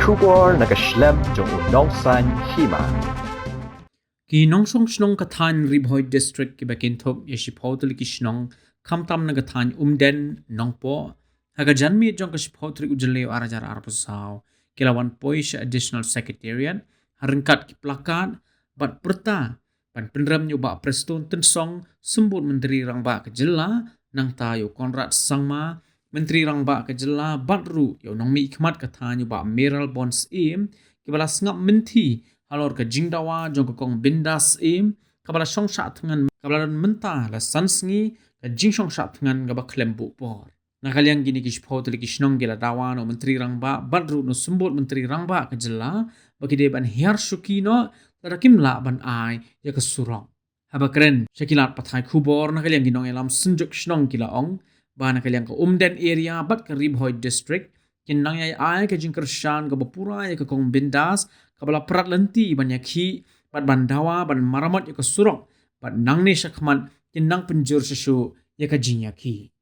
Shubor nakaslem jong unongsan hima. Ki nongsong snong kathan Ribhoi district ki bakintop yeshipotli ki snong kamtam na kathan umden nongpo haga janmi jong ka shipotri ujle arajar arpusaw kilawan poish additional secretariat harengkat ki plakat bat perta pan penram nyoba preston tensong sembut menteri rangba ke jela nang tayo Konrad Sangma menteri rangba ke jela batru yo nong mi khmat katha nyoba Meral Bonds im kibala sngap menti halor ke jingdawa jong kong bindas im kabala songsha thengan kabala menta la sansngi ke jing songsha thengan gaba klembu por nakaliang gini ki shpotli ki snong gila dawa no menteri rangba batru no sembut menteri rangba ke jela bagi de ban hiar sukino tarakim la ban ai ya ke surong haba keren shakilat pathai khubor nakaliang ginong elam sunjuk snong kila ong ba nakaliang ka umden area bat ke Ribhoi district kinang yai ai ke jing kershan ka bapura ya ke kong bindas kabala prat lenti ban yakhi bat bandawa ban maramot ya ke surong bat nangne shakman kinang penjur sesu ya ke jing yakhi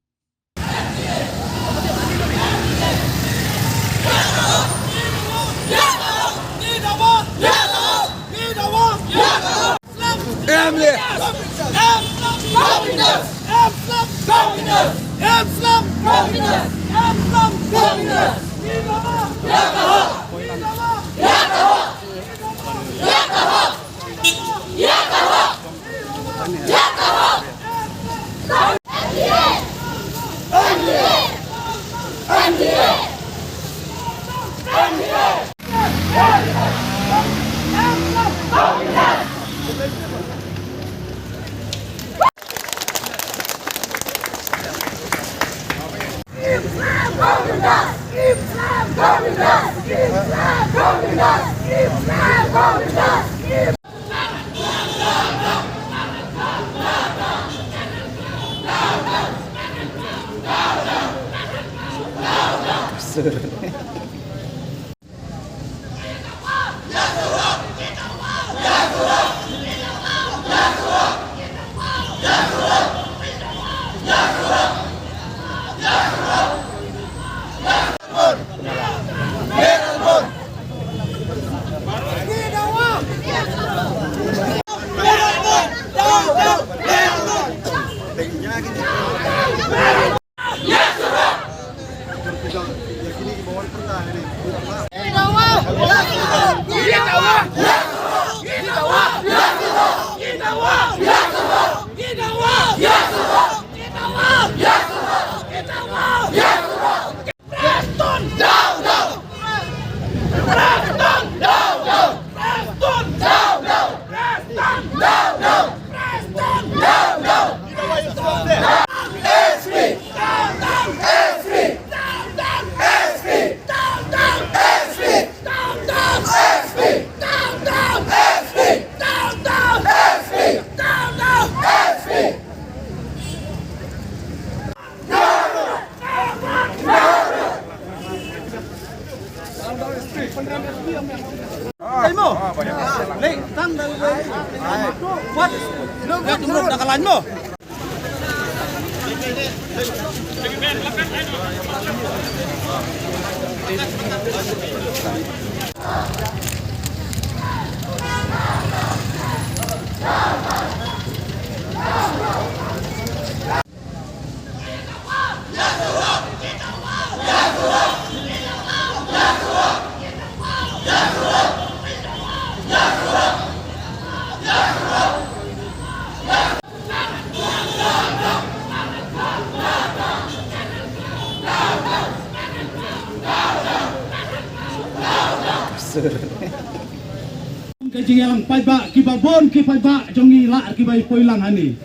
Kajing yang paiba kibabon kipaiba jongi la kibai poilang hani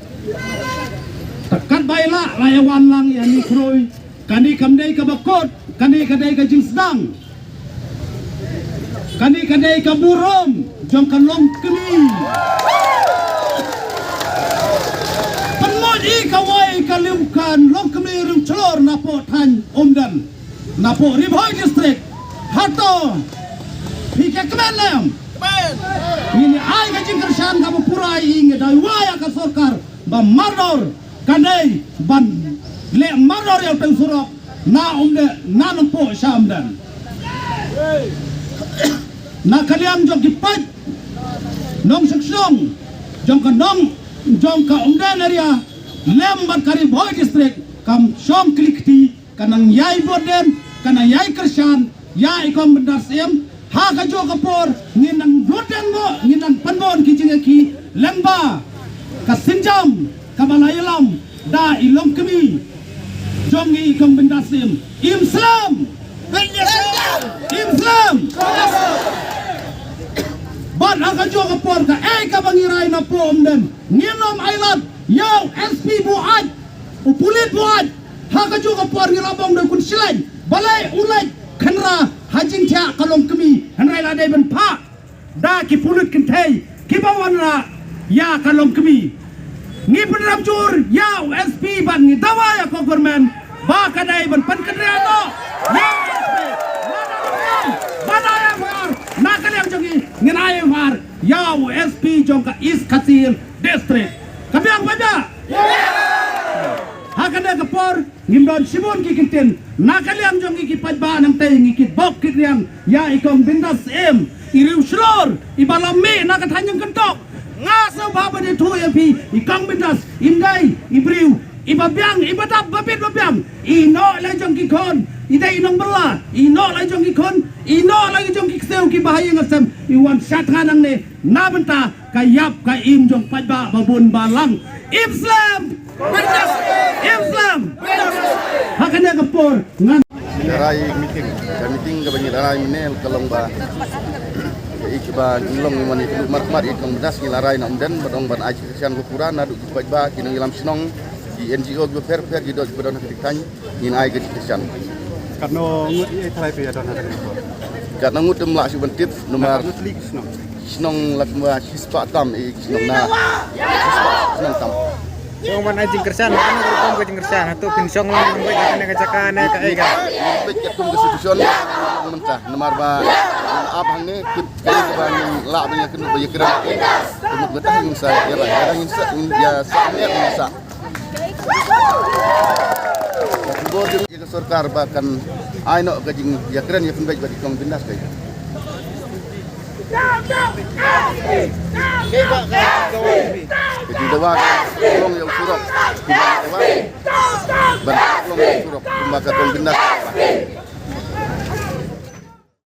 tekat baila layawan lang yani kroi kani kamdai kabakot kani kadai kajing sedang kani kadai kaburom jong kanlong kemi penmod i kawai kaliukan long kemi rum celor napo tan omdan napo Ribhoi district hato Pika kemen ini ay kajing kersan kamu purai inge dai waya ka sorkar ba mardor kanai ban le mardor yang teng surok na umde na nampo samdan nakaliang jong kipat nong seksong jong ka umdan area lembat kari boy district kam syong klikti kanang yai boden kanang yai kersan yai kom bendasem ha ka jo kapor nginang boden mo nginang panbon ki lemba ka sinjam kabalayalam da ilom kemi jongi kom bendasem Islam Ban akan juga por ka ka bangiray na po umden nginom island yaw SP buat upulit buat haka juga por ngirabong dan kun silay balay ulay kanra hajing tia kalong kemi hanray la ben pa da ki pulit kentay ki bawan na ya kalong kemi ngi penram jur yaw SP ban ngi dawa ya government ba kadai ban pan kadriano Badaya var nakaliang jongi nginaye var yaw SP jongka East Kasil district kabiang baja hakana kapor ngimdon simon kikintin nakaliang jongi kipadba ng tay ngikit bok kitriang ya ikong bindas iriw slor ibalami nakatanyang kentok ngaso baba ni tu yapi ikang bindas imday ibriw ibabyang ibadap babit babyang ino lajong kikon idai inong bela ino lajong kikon ino lagi jong kikseu ki bahaya ngasem iwan syatranang ne nabenta kayap ka im jong padba babun balang Islam hakanya kapor ngan Larai meeting ka bangi larai minel kalong ba ikiba ngilong mani marmar ikong benas ngilarai na umden badong ban aji kesian kukuran adu ba kinong ilam sinong di NGO go fair di dot badon hakikany ngin ai gaji kesian karena ngut ia thalai pe adon ada ko karena ngut dem la su bentit nomor sinong lakma hispa tam sinong na sinong tam so man ajing kersan kana ko kom ajing kersan atau pinsong lang ng baik kana kacakan ka ai ka baik ketum konstitusion mentah nomor ba abang ni kali ke bang la banyak kena banyak kira untuk betah yang saya ya lah yang ya saya bisa Bording ke sarkar bahkan aino gajing ya keren ya baik bagi kong bindas kay Jadi dawa long yang surok ban long yang surok kumaka kong bindas